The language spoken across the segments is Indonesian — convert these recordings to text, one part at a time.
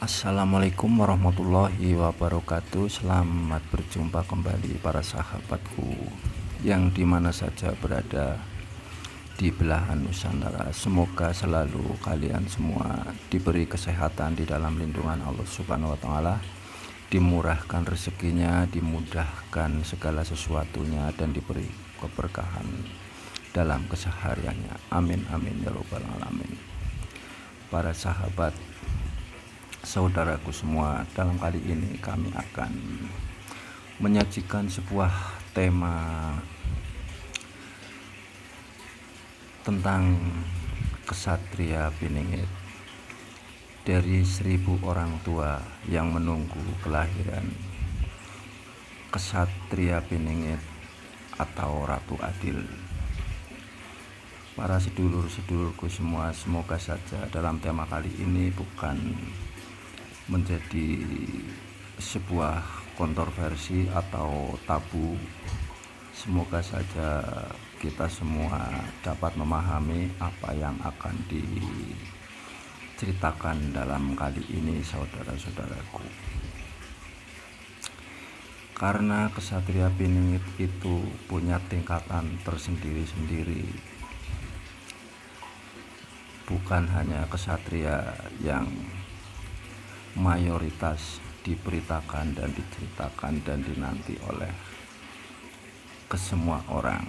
Assalamualaikum warahmatullahi wabarakatuh. Selamat berjumpa kembali para sahabatku yang dimana saja berada di belahan Nusantara. Semoga selalu kalian semua diberi kesehatan di dalam lindungan Allah Subhanahu wa Ta'ala, dimurahkan rezekinya, dimudahkan segala sesuatunya, dan diberi keberkahan dalam kesehariannya. Amin amin ya robbal alamin. Para sahabat, saudaraku semua, dalam kali ini kami akan menyajikan sebuah tema tentang kesatria Piningit. Dari 1000 orang tua yang menunggu kelahiran kesatria Piningit atau Ratu Adil. Para sedulur-sedulurku semua, semoga saja dalam tema kali ini bukan menjadi sebuah kontroversi atau tabu. Semoga saja kita semua dapat memahami apa yang akan diceritakan dalam kali ini, saudara-saudaraku. Karena kesatria Piningit itu punya tingkatan tersendiri-sendiri. Bukan hanya kesatria yang mayoritas diberitakan dan diceritakan dan dinanti oleh kesemua orang.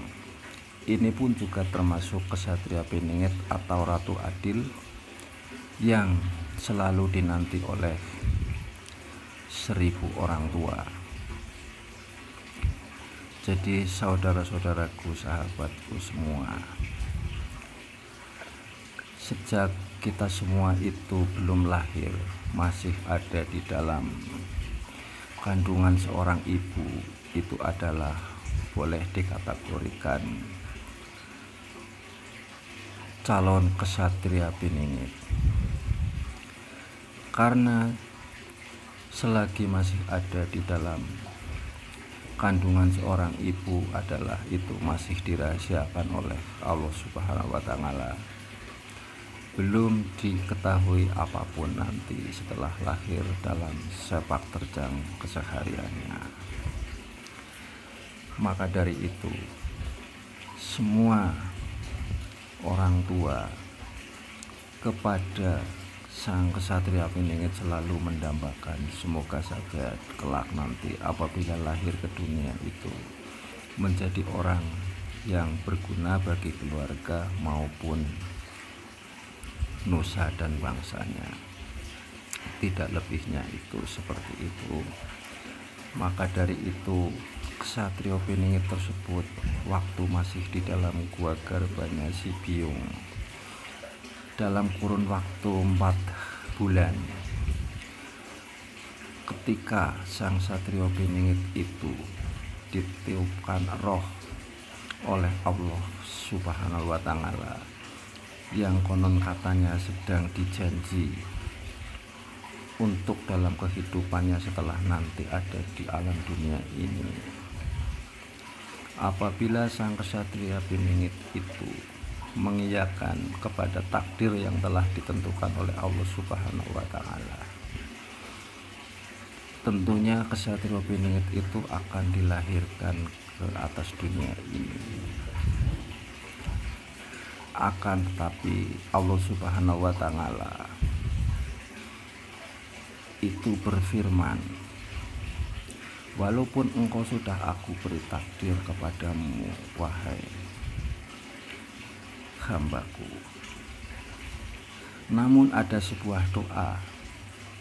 Ini pun juga termasuk kesatria Piningit atau Ratu Adil yang selalu dinanti oleh 1000 orang tua. Jadi saudara-saudaraku, sahabatku semua, sejak kita semua itu belum lahir, masih ada di dalam kandungan seorang ibu, itu adalah boleh dikategorikan calon kesatria Piningit. Karena selagi masih ada di dalam kandungan seorang ibu adalah itu masih dirahasiakan oleh Allah Subhanahu wa Ta'ala. Belum diketahui apapun nanti setelah lahir dalam sepak terjang kesehariannya. Maka dari itu, semua orang tua kepada sang kesatria Piningit selalu mendambakan semoga saja kelak nanti apabila lahir ke dunia itu menjadi orang yang berguna bagi keluarga maupun nusa dan bangsanya. Tidak lebihnya itu seperti itu. Maka dari itu, kesatria Piningit tersebut waktu masih di dalam gua garbanya si Biung, dalam kurun waktu 4 bulan, ketika sang satria Piningit itu ditiupkan roh oleh Allah Subhanahu wa Ta'ala, yang konon katanya sedang dijanji untuk dalam kehidupannya setelah nanti ada di alam dunia ini. Apabila sang kesatria Piningit itu mengiyakan kepada takdir yang telah ditentukan oleh Allah Subhanahu wa Ta'ala, tentunya kesatria Piningit itu akan dilahirkan ke atas dunia ini. Akan tetapi Allah Subhanahu wa Ta'ala itu berfirman, walaupun engkau sudah aku beri takdir kepadamu, wahai hambaku, namun ada sebuah doa,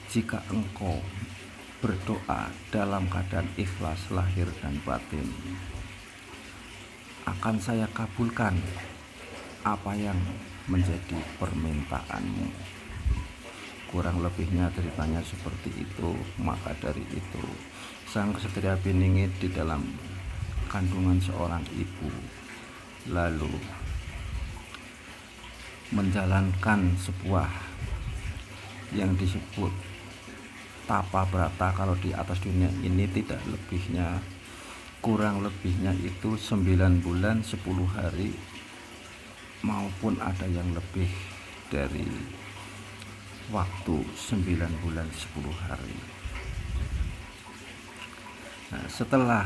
jika engkau berdoa dalam keadaan ikhlas lahir dan batin, akan saya kabulkan apa yang menjadi permintaanmu. Kurang lebihnya ceritanya seperti itu. Maka dari itu, sang kesatria Piningit di dalam kandungan seorang ibu lalu menjalankan sebuah yang disebut tapa brata. Kalau di atas dunia ini tidak lebihnya, kurang lebihnya itu 9 bulan 10 hari, maupun ada yang lebih dari waktu 9 bulan 10 hari. Nah, setelah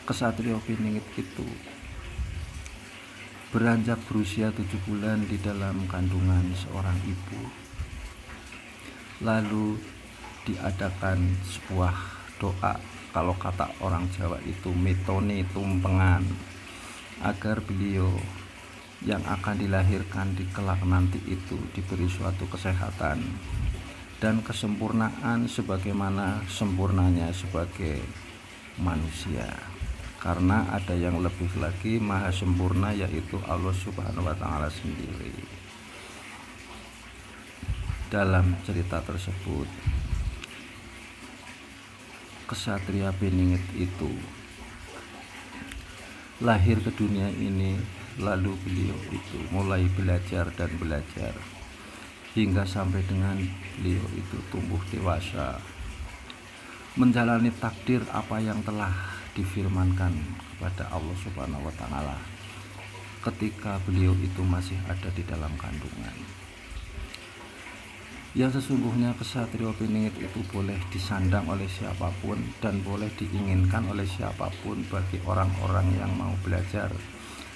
Ksatria Piningit itu beranjak berusia 7 bulan di dalam kandungan seorang ibu, lalu diadakan sebuah doa, kalau kata orang Jawa itu mitone tumpengan, agar beliau yang akan dilahirkan di kelak nanti itu diberi suatu kesehatan dan kesempurnaan sebagaimana sempurnanya sebagai manusia. Karena ada yang lebih lagi maha sempurna, yaitu Allah Subhanahu wa Ta'ala sendiri. Dalam cerita tersebut, Ksatria Piningit itu lahir ke dunia ini, lalu beliau itu mulai belajar dan belajar hingga sampai dengan beliau itu tumbuh dewasa, menjalani takdir apa yang telah difirmankan kepada Allah Subhanahu wa Ta'ala ketika beliau itu masih ada di dalam kandungan. Yang sesungguhnya Ksatria Piningit itu boleh disandang oleh siapapun dan boleh diinginkan oleh siapapun bagi orang-orang yang mau belajar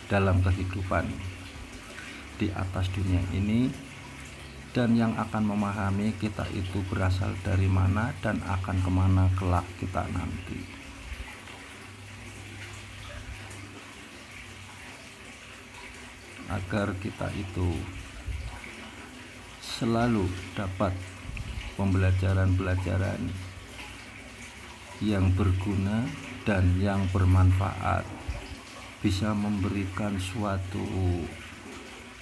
dalam kehidupan di atas dunia ini, dan yang akan memahami kita itu berasal dari mana dan akan kemana kelak kita nanti. Agar kita itu selalu dapat pembelajaran-pelajaran yang berguna dan yang bermanfaat, bisa memberikan suatu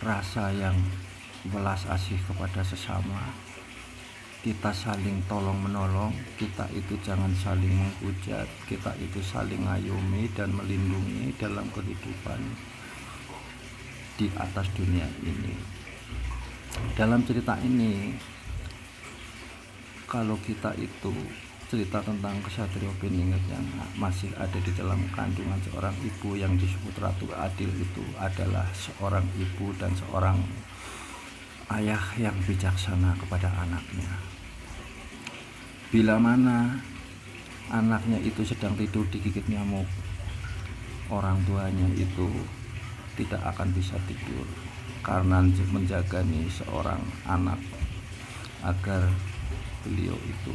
rasa yang belas asih kepada sesama. Kita saling tolong menolong, kita itu jangan saling menghujat, kita itu saling ngayomi dan melindungi dalam kehidupan di atas dunia ini. Dalam cerita ini, kalau kita itu cerita tentang Ksatria Piningit yang masih ada di dalam kandungan seorang ibu yang disebut Ratu Adil, itu adalah seorang ibu dan seorang ayah yang bijaksana kepada anaknya. Bila mana anaknya itu sedang tidur digigit nyamuk, orang tuanya itu tidak akan bisa tidur karena menjaga seorang anak agar beliau itu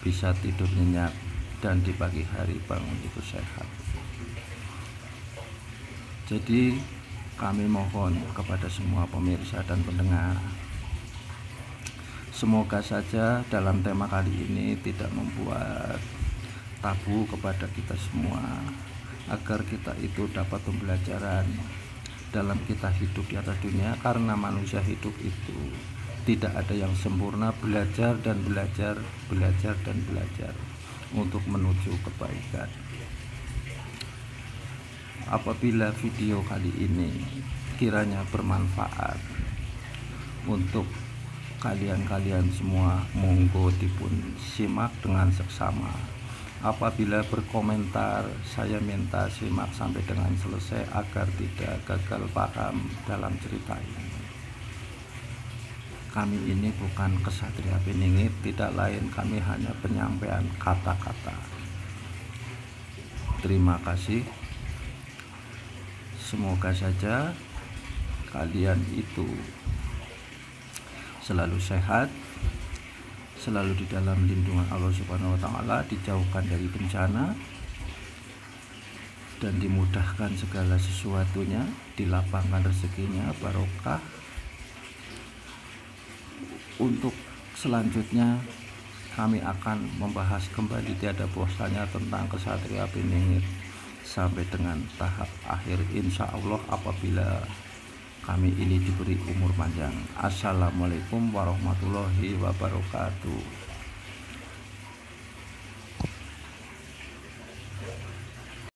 bisa tidur nyenyak dan di pagi hari bangun itu sehat. Jadi kami mohon kepada semua pemirsa dan pendengar, semoga saja dalam tema kali ini tidak membuat tabu kepada kita semua, agar kita itu dapat pembelajaran dalam kita hidup di atas dunia. Karena manusia hidup itu tidak ada yang sempurna, belajar dan belajar, belajar dan belajar untuk menuju kebaikan. Apabila video kali ini kiranya bermanfaat untuk kalian-kalian semua, monggo dipun simak dengan seksama. Apabila berkomentar, saya minta simak sampai dengan selesai agar tidak gagal paham dalam cerita ini. Kami ini bukan Ksatria Piningit, tidak lain kami hanya penyampaian kata-kata. Terima kasih. Semoga saja kalian itu selalu sehat, selalu di dalam lindungan Allah Subhanahu wa Ta'ala, dijauhkan dari bencana dan dimudahkan segala sesuatunya, dilapangkan rezekinya, barokah. Untuk selanjutnya kami akan membahas kembali tiada bosannya tentang Ksatria Piningit sampai dengan tahap akhir, insya Allah, apabila kami ini diberi umur panjang. Assalamualaikum warahmatullahi wabarakatuh.